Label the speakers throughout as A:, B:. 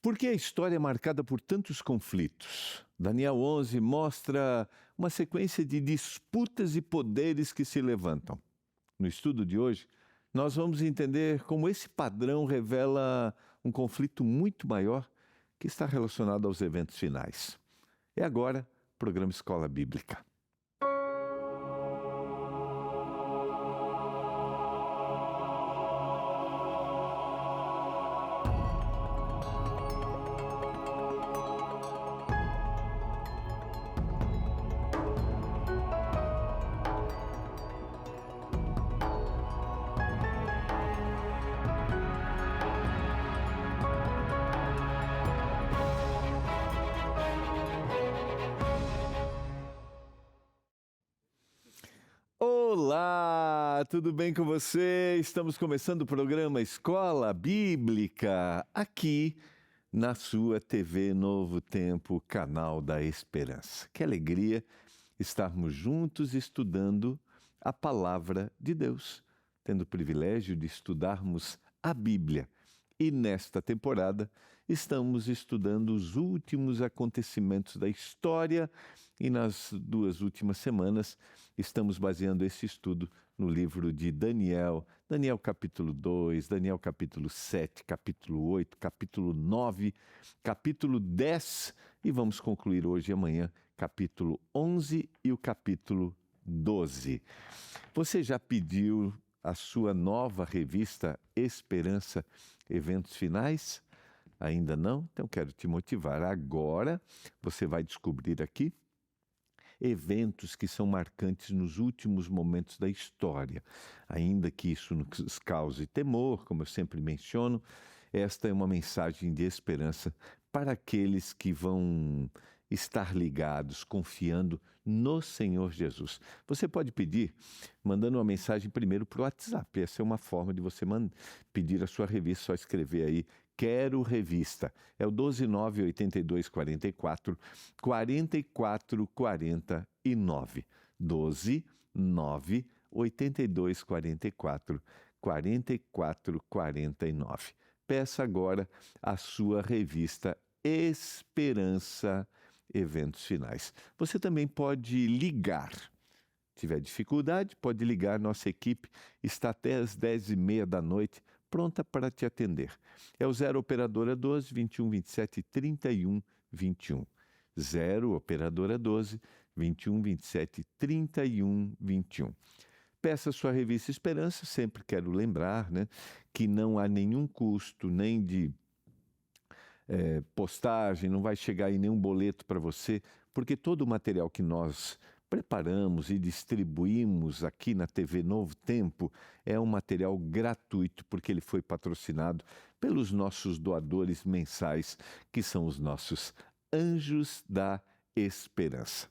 A: Por que a história é marcada por tantos conflitos? Daniel 11 mostra uma sequência de disputas e poderes que se levantam. No estudo de hoje, nós vamos entender como esse padrão revela um conflito muito maior que está relacionado aos eventos finais. É agora, programa Escola Bíblica. Olá, tudo bem com você? Estamos começando o programa Escola Bíblica, aqui na sua TV Novo Tempo, canal da Esperança. Que alegria estarmos juntos estudando a Palavra de Deus, tendo o privilégio de estudarmos a Bíblia. E nesta temporada estamos estudando os últimos acontecimentos da história e nas 2 últimas semanas estamos baseando esse estudo no livro de Daniel, Daniel capítulo 2, Daniel capítulo 7, capítulo 8, capítulo 9, capítulo 10 e vamos concluir hoje e amanhã capítulo 11 e o capítulo 12. Você já pediu a sua nova revista Esperança Eventos Finais? Ainda não? Então quero te motivar. Agora você vai descobrir aqui eventos que são marcantes nos últimos momentos da história. Ainda que isso nos cause temor, como eu sempre menciono, esta é uma mensagem de esperança para aqueles que vão estar ligados, confiando no Senhor Jesus. Você pode pedir mandando uma mensagem primeiro para o WhatsApp. Essa é uma forma de você pedir a sua revista, só escrever aí Quero Revista. É o 1298244 4449. 1298244 4449. Peça agora a sua revista Esperança Eventos Finais. Você também pode ligar. Se tiver dificuldade, pode ligar. Nossa equipe está até às 10h30 da noite, pronta para te atender. É o 0 Operadora 12 21 27 31 21. 0 Operadora 12 21 27 31 21. Peça sua revista Esperança. Sempre quero lembrar, que não há nenhum custo, nem de postagem, não vai chegar aí nenhum boleto para você, porque todo o material que nós preparamos e distribuímos aqui na TV Novo Tempo é um material gratuito, porque ele foi patrocinado pelos nossos doadores mensais, que são os nossos Anjos da Esperança.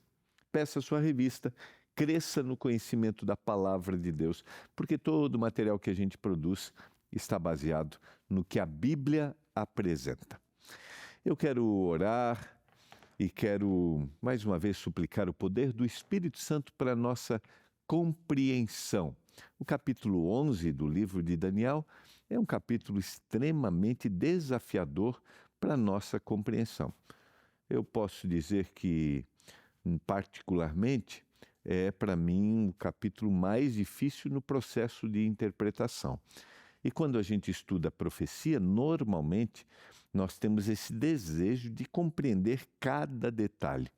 A: Peça sua revista, cresça no conhecimento da Palavra de Deus, porque todo o material que a gente produz está baseado no que a Bíblia apresenta. Eu quero orar e quero, mais uma vez, suplicar o poder do Espírito Santo para a nossa compreensão. O capítulo 11 do livro de Daniel é um capítulo extremamente desafiador para a nossa compreensão. Eu posso dizer que, particularmente, é para mim o capítulo mais difícil no processo de interpretação. E quando a gente estuda a profecia, normalmente nós temos esse desejo de compreender cada detalhe.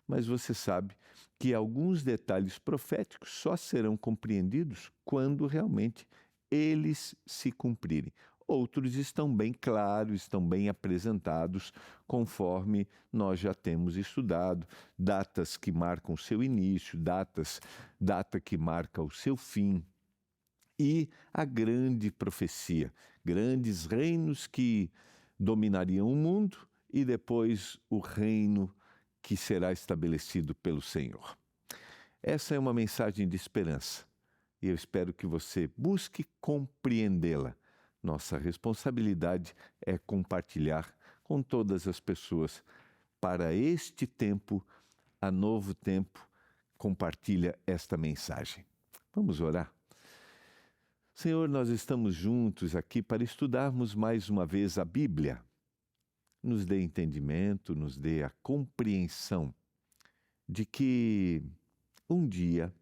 A: Mas você sabe que alguns detalhes proféticos só serão compreendidos quando realmente eles se cumprirem. Outros estão bem claros, estão bem apresentados, conforme nós já temos estudado. Datas que marcam o seu início, data que marca o seu fim. E a grande profecia, grandes reinos que dominariam o mundo e depois o reino que será estabelecido pelo Senhor. Essa é uma mensagem de esperança e eu espero que você busque compreendê-la. Nossa responsabilidade é compartilhar com todas as pessoas. Para este tempo, a Novo Tempo compartilha esta mensagem. Vamos orar? Senhor, nós estamos juntos aqui para estudarmos mais uma vez a Bíblia. nos dê entendimento, nos dê a compreensão de que um dia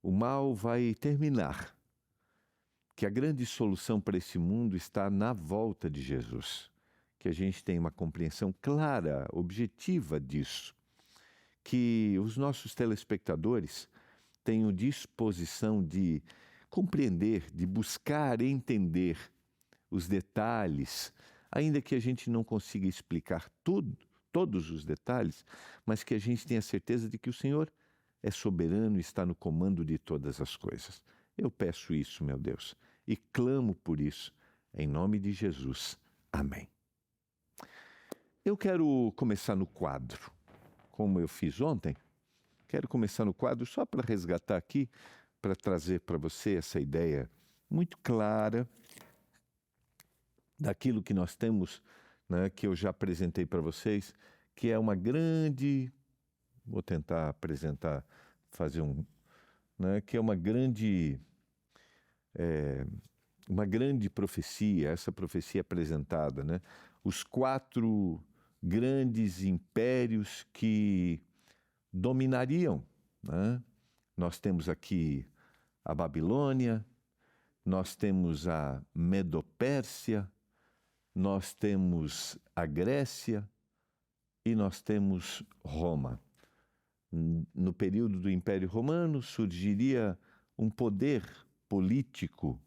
A: o mal vai terminar, que a grande solução para esse mundo está na volta de Jesus, que a gente tenha uma compreensão clara, objetiva disso, que os nossos telespectadores tenham disposição de compreender, de buscar entender os detalhes, ainda que a gente não consiga explicar tudo, todos os detalhes, mas que a gente tenha certeza de que o Senhor é soberano e está no comando de todas as coisas. Eu peço isso, meu Deus, e clamo por isso, em nome de Jesus. Amém. Eu quero começar no quadro, como eu fiz ontem. Quero começar no quadro só para resgatar aqui, para trazer para você essa ideia muito clara daquilo que nós temos, né, que eu já apresentei para vocês, que é uma grande... Vou tentar apresentar, fazer um... né, que é uma grande profecia, essa profecia apresentada, né? Os 4 grandes impérios que dominariam, né? Nós temos aqui a Babilônia, nós temos a Medopérsia, nós temos a Grécia e nós temos Roma. No período do Império Romano surgiria um poder político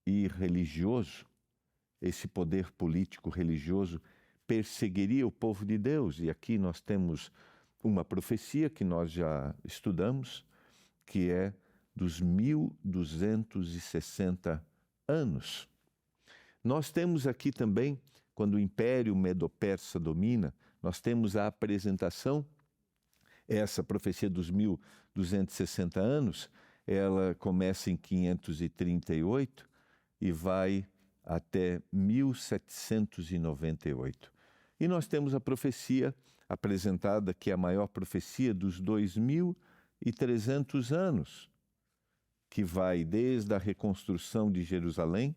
A: e religioso. Esse poder político religioso perseguiria o povo de Deus. E aqui nós temos uma profecia que nós já estudamos, que é dos 1260 anos. Nós temos aqui também, quando o Império Medo-Persa domina, nós temos a apresentação, essa profecia dos 1260 anos, ela começa em 538 e vai até 1798. E nós temos a profecia apresentada, que é a maior profecia dos 2300 anos, que vai desde a reconstrução de Jerusalém,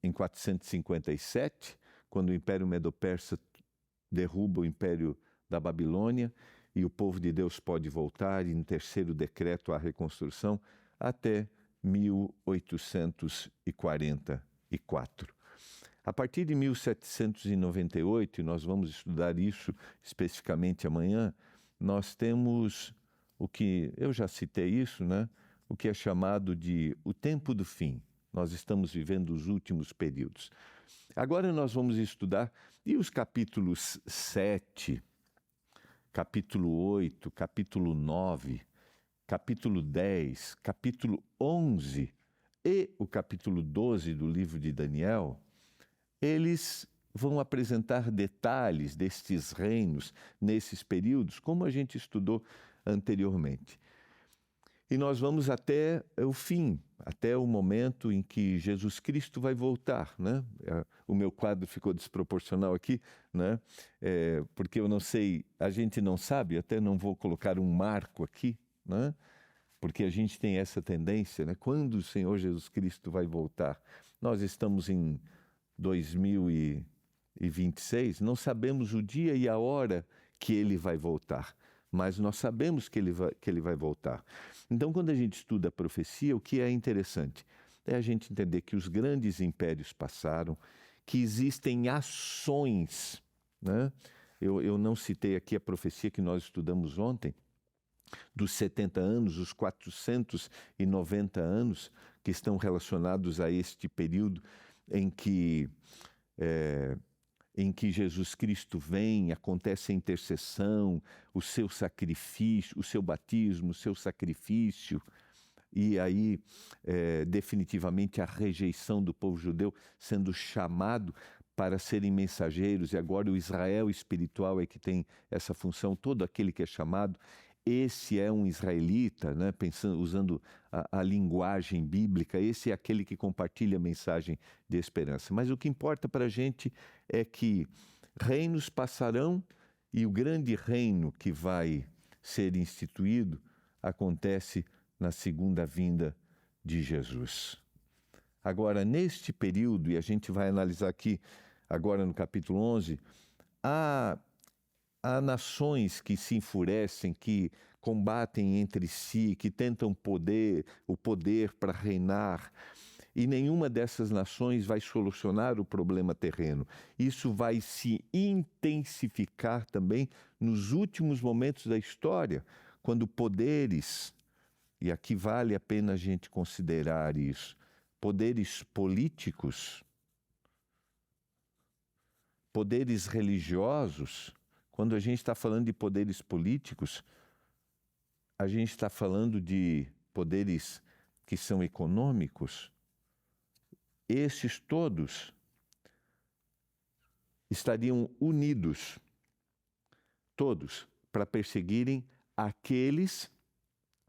A: em 457, quando o Império Medo-Persa derruba o Império da Babilônia, e o povo de Deus pode voltar, e no 3º decreto à reconstrução, até 1844. A partir de 1798, e nós vamos estudar isso especificamente amanhã, nós temos o que, eu já citei isso, né? O que é chamado de o tempo do fim. Nós estamos vivendo os últimos períodos. Agora nós vamos estudar, e os capítulos 7, capítulo 8, capítulo 9, capítulo 10, capítulo 11 e o capítulo 12 do livro de Daniel, eles vão apresentar detalhes destes reinos nesses períodos, como a gente estudou anteriormente. E nós vamos até o fim, até o momento em que Jesus Cristo vai voltar, né? O meu quadro ficou desproporcional aqui, né? Porque eu não sei, a gente não sabe, até não vou colocar um marco aqui, né? Porque a gente tem essa tendência, né? Quando o Senhor Jesus Cristo vai voltar? Nós estamos em 2026, não sabemos o dia e a hora que ele vai voltar, mas nós sabemos que ele vai voltar. Então, quando a gente estuda a profecia, o que é interessante é a gente entender que os grandes impérios passaram, que existem ações, né? Eu não citei aqui a profecia que nós estudamos ontem, dos 70 anos, os 490 anos que estão relacionados a este período em que Jesus Cristo vem, acontece a intercessão, o seu sacrifício, o seu batismo, o seu sacrifício, e aí definitivamente a rejeição do povo judeu sendo chamado para serem mensageiros, e agora o Israel espiritual é que tem essa função, todo aquele que é chamado, esse é um israelita, né? Usando a linguagem bíblica, esse é aquele que compartilha a mensagem de esperança. Mas o que importa para a gente é que reinos passarão e o grande reino que vai ser instituído acontece na segunda vinda de Jesus. Agora, neste período, e a gente vai analisar aqui agora no capítulo 11, há nações que se enfurecem, que combatem entre si, que tentam o poder para reinar. E nenhuma dessas nações vai solucionar o problema terreno. Isso vai se intensificar também nos últimos momentos da história, quando poderes, e aqui vale a pena a gente considerar isso, poderes políticos, poderes religiosos. Quando a gente está falando de poderes políticos, a gente está falando de poderes que são econômicos. Esses todos estariam unidos, todos, para perseguirem aqueles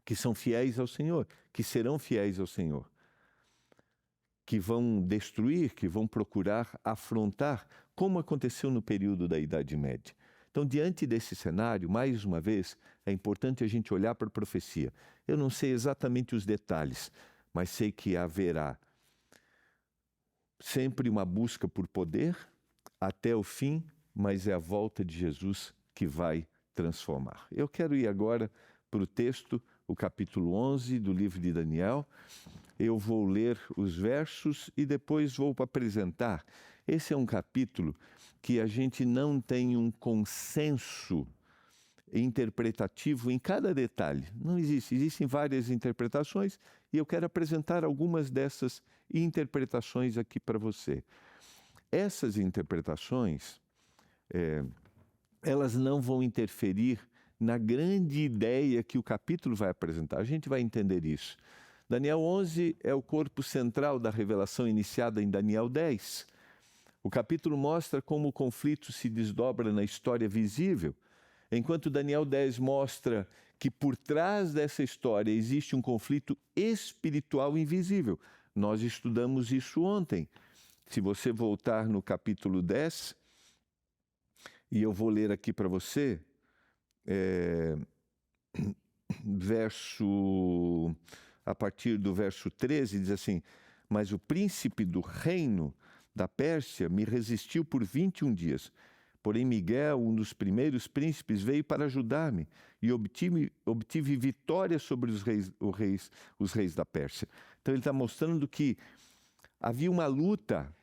A: que são fiéis ao Senhor, que serão fiéis ao Senhor, que vão destruir, que vão procurar afrontar, como aconteceu no período da Idade Média. Então, diante desse cenário, mais uma vez, é importante a gente olhar para a profecia. Eu não sei exatamente os detalhes, mas sei que haverá sempre uma busca por poder até o fim, mas é a volta de Jesus que vai transformar. Eu quero ir agora para o texto, o capítulo 11 do livro de Daniel. Eu vou ler os versos e depois vou apresentar. Esse é um capítulo que a gente não tem um consenso interpretativo em cada detalhe. Não existe. Existem várias interpretações e eu quero apresentar algumas dessas interpretações aqui para você. Essas interpretações, elas não vão interferir na grande ideia que o capítulo vai apresentar. A gente vai entender isso. Daniel 11 é o corpo central da revelação iniciada em Daniel 10. O capítulo mostra como o conflito se desdobra na história visível, enquanto Daniel 10 mostra que por trás dessa história existe um conflito espiritual invisível. Nós estudamos isso ontem. Se você voltar no capítulo 10, e eu vou ler aqui para você, a partir do verso 13, diz assim: mas o príncipe do reino da Pérsia me resistiu por 21 dias. Porém, Miguel, um dos primeiros príncipes, veio para ajudar-me e obtive vitória sobre os reis da Pérsia. Então, ele está mostrando que havia uma luta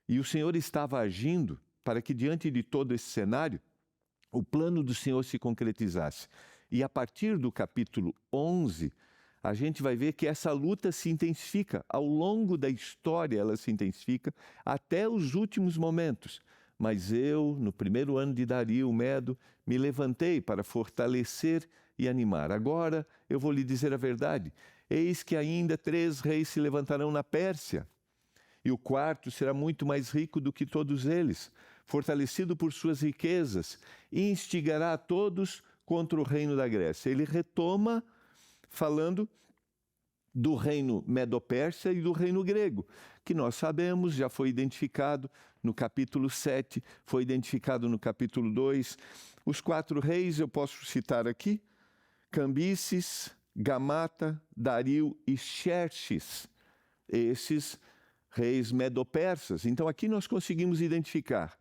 A: e o Senhor estava agindo para que, diante de todo esse cenário, o plano do Senhor se concretizasse. E a partir do capítulo 11, a gente vai ver que essa luta se intensifica. Ao longo da história, ela se intensifica até os últimos momentos. Mas eu, no primeiro ano de Dario, o Medo, me levantei para fortalecer e animar. Agora eu vou lhe dizer a verdade. Eis que ainda 3 reis se levantarão na Pérsia, e o quarto será muito mais rico do que todos eles, fortalecido por suas riquezas, e instigará a todos contra o reino da Grécia. Ele retoma falando do reino Medo-Pérsia e do reino grego, que nós sabemos, já foi identificado no capítulo 7, foi identificado no capítulo 2. Os 4 reis, eu posso citar aqui: Cambises, Gamata, Dario e Xerxes, esses reis medo-persas. Então aqui nós conseguimos identificar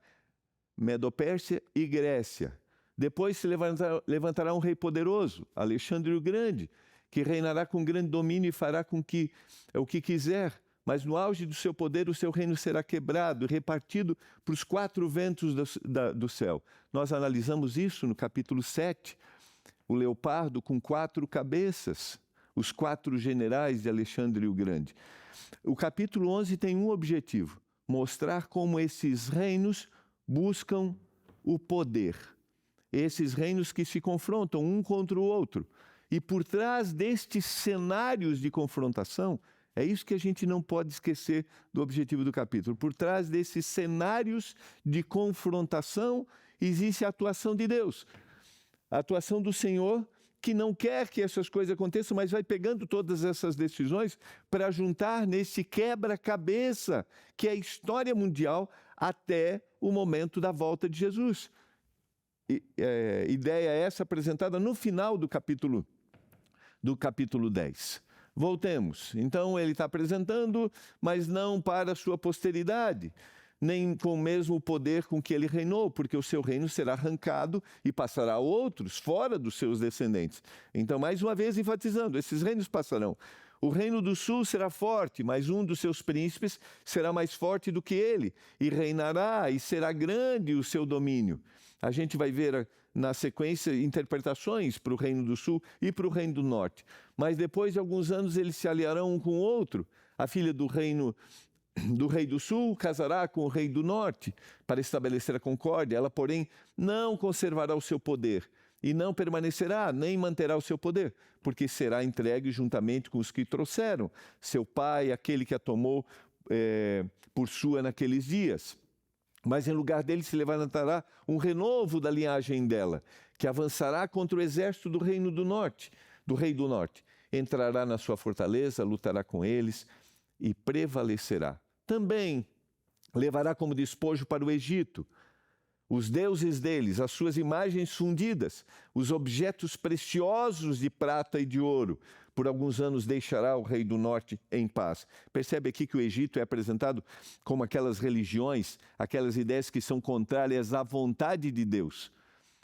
A: Medo-Pérsia e Grécia. Depois se levantará um rei poderoso, Alexandre o Grande, que reinará com grande domínio e fará com que o que quiser, mas no auge do seu poder o seu reino será quebrado e repartido para os 4 ventos do céu. Nós analisamos isso no capítulo 7, o leopardo com 4 cabeças, os 4 generais de Alexandre o Grande. O capítulo 11 tem um objetivo: mostrar como esses reinos buscam o poder. Esses reinos que se confrontam um contra o outro. E por trás destes cenários de confrontação, é isso que a gente não pode esquecer do objetivo do capítulo. Por trás desses cenários de confrontação, existe a atuação de Deus. A atuação do Senhor, que não quer que essas coisas aconteçam, mas vai pegando todas essas decisões para juntar nesse quebra-cabeça, que é a história mundial, até o momento da volta de Jesus. Ideia essa apresentada no final do capítulo 10. Voltemos. Então ele está apresentando, mas não para a sua posteridade. nem com o mesmo poder com que ele reinou, porque o seu reino será arrancado e passará a outros fora dos seus descendentes. Então, mais uma vez enfatizando, esses reinos passarão. O reino do sul será forte, mas um dos seus príncipes será mais forte do que ele, e reinará, e será grande o seu domínio. A gente vai ver na sequência interpretações para o reino do sul e para o reino do norte. Mas depois de alguns anos eles se aliarão um com o outro. A filha do rei do sul casará com o rei do norte para estabelecer a concórdia. Ela, porém, não conservará o seu poder e não permanecerá, nem manterá o seu poder, porque será entregue juntamente com os que trouxeram. Seu pai, aquele que a tomou por sua naqueles dias. Mas em lugar dele se levantará um renovo da linhagem dela, que avançará contra o exército do reino do norte, do rei do norte. Entrará na sua fortaleza, lutará com eles e prevalecerá. Também levará como despojo para o Egito os deuses deles, as suas imagens fundidas, os objetos preciosos de prata e de ouro. Por alguns anos deixará o rei do norte em paz. Percebe aqui que o Egito é apresentado como aquelas religiões, aquelas ideias que são contrárias à vontade de Deus.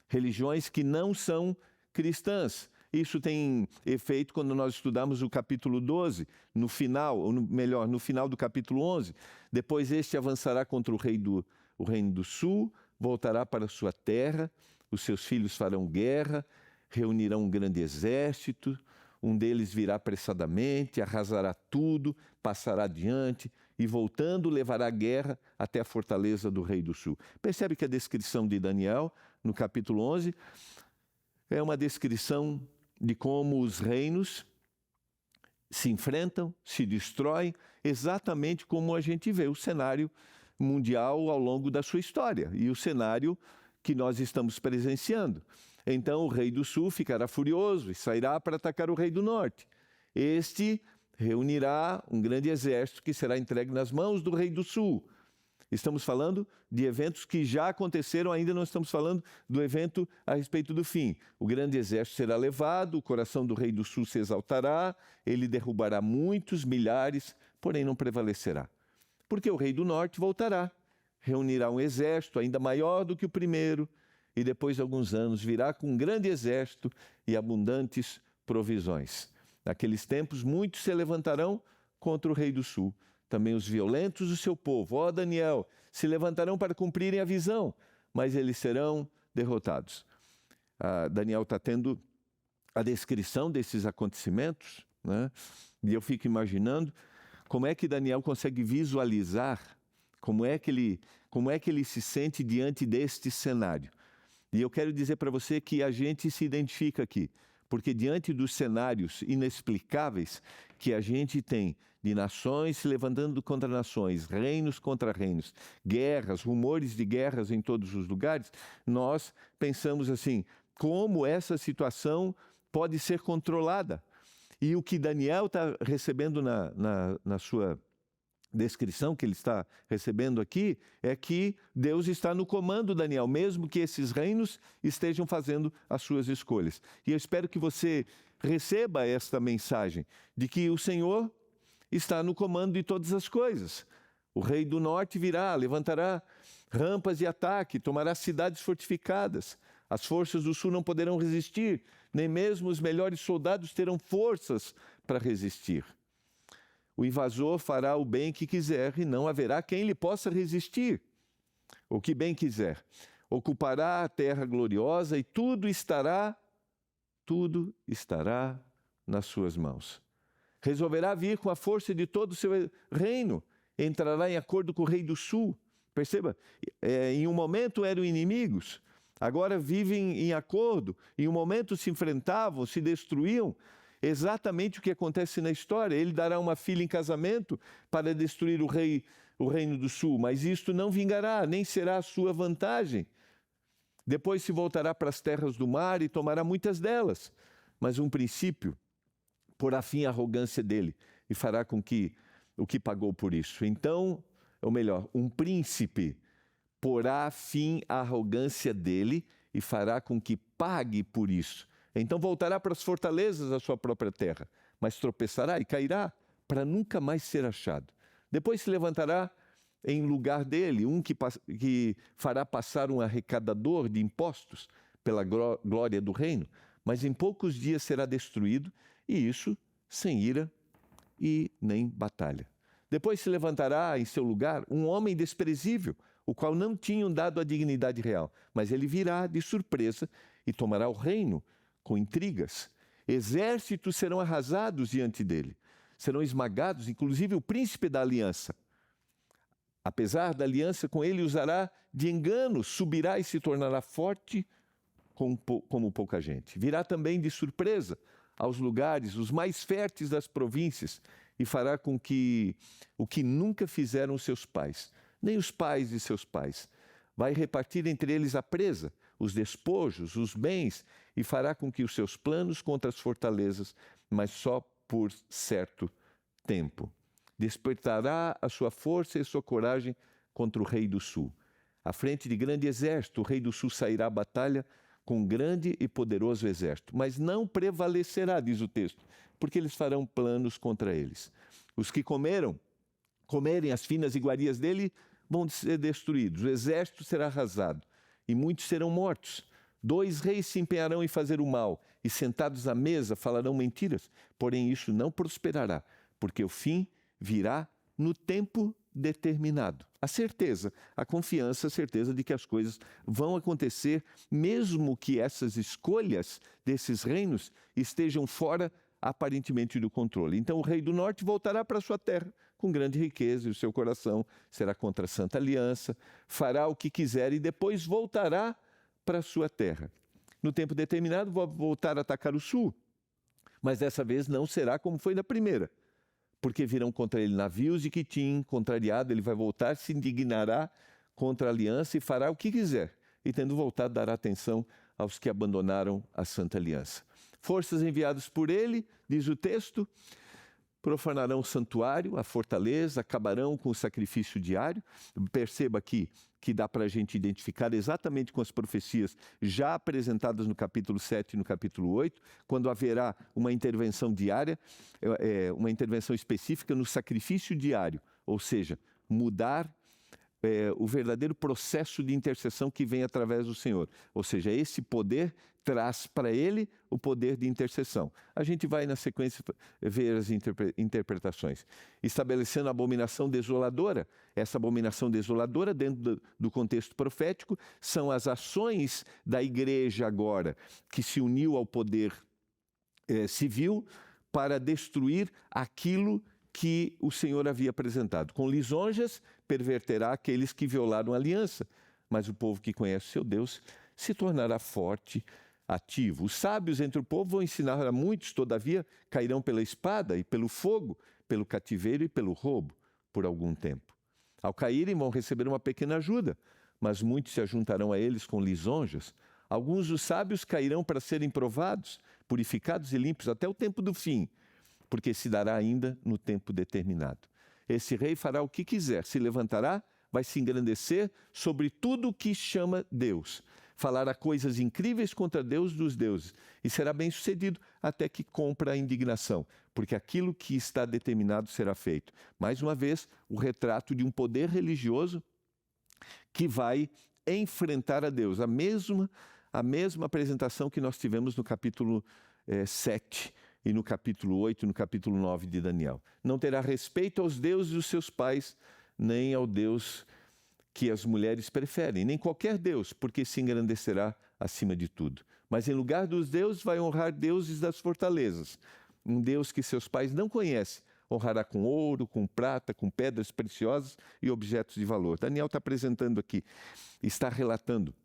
A: Religiões que não são cristãs. Isso tem efeito quando nós estudamos o capítulo 12, no final do capítulo 11. Depois este avançará contra o reino do sul, voltará para sua terra, os seus filhos farão guerra, reunirão um grande exército, um deles virá apressadamente, arrasará tudo, passará adiante e, voltando, levará a guerra até a fortaleza do rei do sul. Percebe que a descrição de Daniel, no capítulo 11, é uma descrição de como os reinos se enfrentam, se destroem, exatamente como a gente vê o cenário mundial ao longo da sua história e o cenário que nós estamos presenciando. Então o rei do sul ficará furioso e sairá para atacar o rei do norte. Este reunirá um grande exército que será entregue nas mãos do rei do sul. Estamos falando de eventos que já aconteceram, ainda não estamos falando do evento a respeito do fim. O grande exército será levado, o coração do rei do sul se exaltará, ele derrubará muitos, milhares, porém não prevalecerá. Porque o rei do norte voltará, reunirá um exército ainda maior do que o primeiro, e depois de alguns anos virá com um grande exército e abundantes provisões. Naqueles tempos, muitos se levantarão contra o rei do sul. Também os violentos do seu povo, ó Daniel, se levantarão para cumprirem a visão, mas eles serão derrotados. Daniel está tendo a descrição desses acontecimentos, né? E eu fico imaginando como é que Daniel consegue visualizar, como é que ele se sente diante deste cenário. E eu quero dizer para você que a gente se identifica aqui, porque diante dos cenários inexplicáveis que a gente tem, de nações se levantando contra nações, reinos contra reinos, guerras, rumores de guerras em todos os lugares, nós pensamos assim, como essa situação pode ser controlada? E o que Daniel está recebendo na sua descrição, que ele está recebendo aqui, é que Deus está no comando, Daniel, mesmo que esses reinos estejam fazendo as suas escolhas. E eu espero que você receba esta mensagem de que o Senhor está no comando de todas as coisas. O rei do norte virá, levantará rampas de ataque, tomará cidades fortificadas. As forças do sul não poderão resistir, nem mesmo os melhores soldados terão forças para resistir. O invasor fará o bem que quiser e não haverá quem lhe possa resistir. O que bem quiser. Ocupará a terra gloriosa e tudo estará nas suas mãos. Resolverá vir com a força de todo o seu reino. Entrará em acordo com o rei do sul. Perceba, em um momento eram inimigos, agora vivem em acordo. Em um momento se enfrentavam, se destruíam. Exatamente o que acontece na história. Ele dará uma filha em casamento para destruir o reino do sul, mas isto não vingará, nem será a sua vantagem. Depois se voltará para as terras do mar e tomará muitas delas. Mas um princípio porá fim à arrogância dele e fará com que o que pagou por isso. Então, ou melhor, um príncipe porá fim à arrogância dele e fará com que pague por isso. Então voltará para as fortalezas da sua própria terra, mas tropeçará e cairá para nunca mais ser achado. Depois se levantará em lugar dele, um que fará passar um arrecadador de impostos pela glória do reino, mas em poucos dias será destruído, e isso sem ira e nem batalha. Depois se levantará em seu lugar um homem desprezível, o qual não tinham dado a dignidade real, mas ele virá de surpresa e tomará o reino com intrigas. Exércitos serão arrasados diante dele, serão esmagados, inclusive o príncipe da aliança. Apesar da aliança com ele, usará de engano, subirá e se tornará forte como pouca gente. Virá também de surpresa aos lugares, os mais férteis das províncias, e fará com que o que nunca fizeram os seus pais, nem os pais de seus pais. Vai repartir entre eles a presa, os despojos, os bens, e fará com que os seus planos contra as fortalezas, mas só por certo tempo. Despertará a sua força e a sua coragem contra o rei do sul. À frente de grande exército, o rei do sul sairá à batalha com grande e poderoso exército, mas não prevalecerá, diz o texto, porque eles farão planos contra eles. Os que comerem as finas iguarias dele, vão ser destruídos. O exército será arrasado e muitos serão mortos. 2 reis se empenharão em fazer o mal e sentados à mesa falarão mentiras, porém isso não prosperará, porque o fim virá no tempo determinado. A certeza, a confiança, a certeza de que as coisas vão acontecer, mesmo que essas escolhas desses reinos estejam fora, aparentemente, do controle. Então o rei do norte voltará para sua terra com grande riqueza, e o seu coração será contra a Santa Aliança, fará o que quiser e depois voltará para a sua terra. No tempo determinado, vou voltar a atacar o sul, mas dessa vez não será como foi na primeira, porque virão contra ele navios de Quitim, contrariado, ele vai voltar, se indignará contra a aliança e fará o que quiser, e tendo voltado, dará atenção aos que abandonaram a Santa Aliança. Forças enviadas por ele, diz o texto, profanarão o santuário, a fortaleza, acabarão com o sacrifício diário. Perceba aqui que dá para a gente identificar exatamente com as profecias já apresentadas no capítulo 7 e no capítulo 8, quando haverá uma intervenção diária, uma intervenção específica no sacrifício diário, ou seja, mudar o verdadeiro processo de intercessão que vem através do Senhor. Ou seja, esse poder traz para ele o poder de intercessão. A gente vai, na sequência, ver as interpretações. Estabelecendo a abominação desoladora. Essa abominação desoladora, dentro do contexto profético, são as ações da igreja agora, que se uniu ao poder civil para destruir aquilo que o Senhor havia apresentado. Com lisonjas, perverterá aqueles que violaram a aliança, mas o povo que conhece o seu Deus se tornará forte, ativo. Os sábios entre o povo vão ensinar a muitos, todavia, cairão pela espada e pelo fogo, pelo cativeiro e pelo roubo, por algum tempo. Ao caírem, vão receber uma pequena ajuda, mas muitos se ajuntarão a eles com lisonjas. Alguns dos sábios cairão para serem provados, purificados e limpos até o tempo do fim, porque se dará ainda no tempo determinado. Esse rei fará o que quiser, se levantará, vai se engrandecer sobre tudo o que chama Deus, falará coisas incríveis contra Deus dos deuses, e será bem sucedido até que cumpra a indignação, porque aquilo que está determinado será feito. Mais uma vez, o retrato de um poder religioso que vai enfrentar a Deus, a mesma apresentação que nós tivemos no capítulo 7, e no capítulo 8 e no capítulo 9 de Daniel. Não terá respeito aos deuses dos seus pais, nem ao Deus que as mulheres preferem, nem qualquer Deus, porque se engrandecerá acima de tudo. Mas em lugar dos deuses, vai honrar deuses das fortalezas. Um Deus que seus pais não conhecem, honrará com ouro, com prata, com pedras preciosas e objetos de valor. Daniel está apresentando aqui, está relatando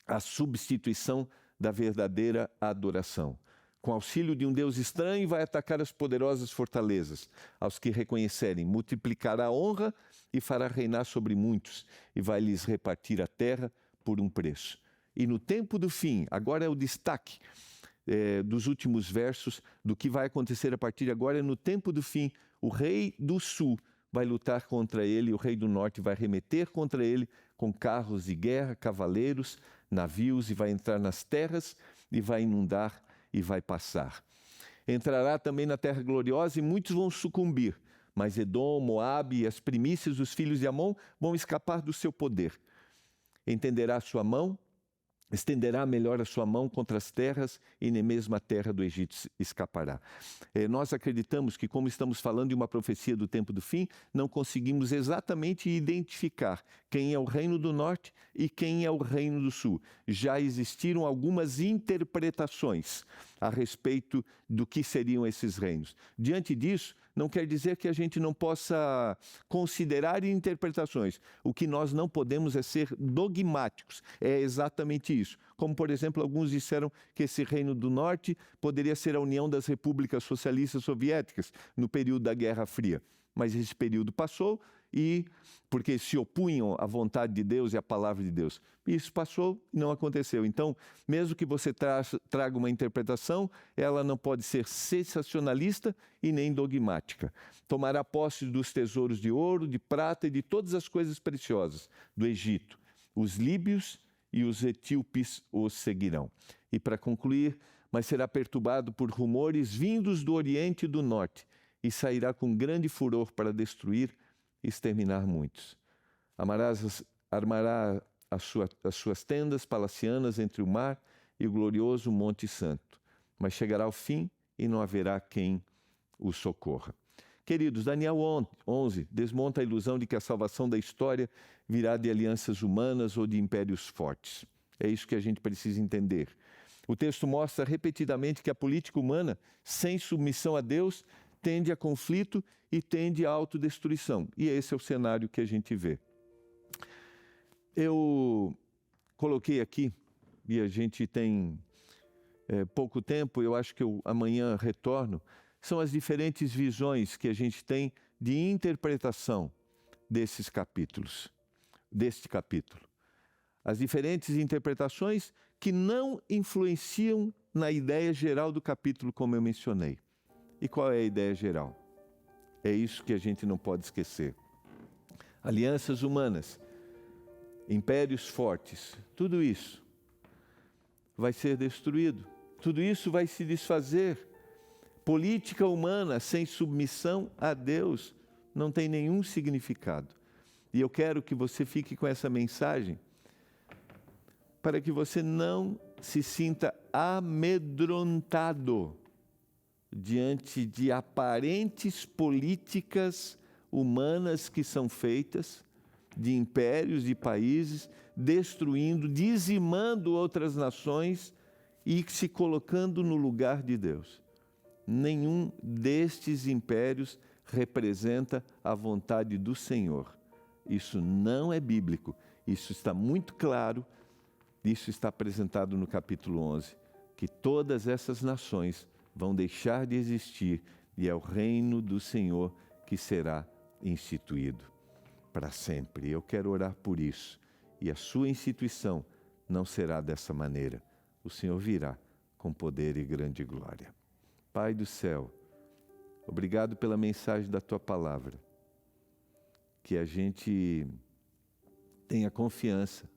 A: a substituição da verdadeira adoração. Com auxílio de um Deus estranho, vai atacar as poderosas fortalezas. Aos que reconhecerem, multiplicará a honra e fará reinar sobre muitos, e vai lhes repartir a terra por um preço. E no tempo do fim, agora é o destaque dos últimos versos, do que vai acontecer a partir de agora, no tempo do fim, o rei do sul vai lutar contra ele, e o rei do norte vai remeter contra ele com carros de guerra, cavaleiros, navios, e vai entrar nas terras e vai inundar e vai passar. Entrará também na terra gloriosa e muitos vão sucumbir, Mas Edom, Moabe e as primícias dos filhos de Amon vão escapar do seu poder. Estenderá melhor a sua mão contra as terras e nem mesmo a terra do Egito escapará. Nós acreditamos que, como estamos falando de uma profecia do tempo do fim, não conseguimos exatamente identificar quem é o reino do norte e quem é o reino do sul. Já existiram algumas interpretações a respeito do que seriam esses reinos. Diante disso, não quer dizer que a gente não possa considerar interpretações. O que nós não podemos é ser dogmáticos. É exatamente isso. Como, por exemplo, alguns disseram que esse reino do norte poderia ser a união das repúblicas socialistas soviéticas no período da Guerra Fria. Mas esse período passou porque se opunham à vontade de Deus e à palavra de Deus. Isso passou e não aconteceu. Então, mesmo que você traga uma interpretação, ela não pode ser sensacionalista e nem dogmática. Tomará posse dos tesouros de ouro, de prata e de todas as coisas preciosas do Egito. Os líbios e os etíopes os seguirão. E para concluir, mas será perturbado por rumores vindos do Oriente e do Norte, e sairá com grande furor para destruir e exterminar muitos. Armará as suas tendas palacianas entre o mar e o glorioso Monte Santo. Mas chegará o fim e não haverá quem o socorra. Queridos, Daniel 11 desmonta a ilusão de que a salvação da história virá de alianças humanas ou de impérios fortes. É isso que a gente precisa entender. O texto mostra repetidamente que a política humana, sem submissão a Deus, tende a conflito e tende a autodestruição. E esse é o cenário que a gente vê. Eu coloquei aqui, e a gente tem pouco tempo, eu acho que eu amanhã retorno, são as diferentes visões que a gente tem de interpretação deste capítulo. As diferentes interpretações que não influenciam na ideia geral do capítulo, como eu mencionei. E qual é a ideia geral? É isso que a gente não pode esquecer. Alianças humanas, impérios fortes, tudo isso vai ser destruído. Tudo isso vai se desfazer. Política humana sem submissão a Deus não tem nenhum significado. E eu quero que você fique com essa mensagem para que você não se sinta amedrontado diante de aparentes políticas humanas que são feitas, de impérios, de países, destruindo, dizimando outras nações e se colocando no lugar de Deus. Nenhum destes impérios representa a vontade do Senhor. Isso não é bíblico, isso está muito claro, isso está apresentado no capítulo 11, que todas essas nações vão deixar de existir e é o reino do Senhor que será instituído para sempre. Eu quero orar por isso. E a sua instituição não será dessa maneira. O Senhor virá com poder e grande glória. Pai do céu, obrigado pela mensagem da Tua palavra. Que a gente tenha confiança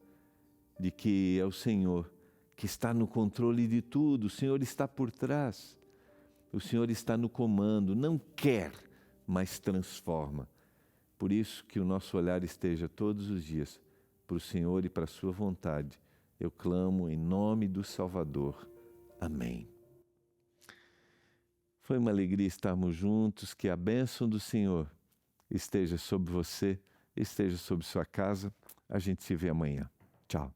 A: de que é o Senhor que está no controle de tudo. O Senhor está por trás. O Senhor está no comando, não quer, mas transforma. Por isso que o nosso olhar esteja todos os dias para o Senhor e para a sua vontade. Eu clamo em nome do Salvador. Amém. Foi uma alegria estarmos juntos, que a bênção do Senhor esteja sobre você, esteja sobre sua casa. A gente se vê amanhã. Tchau.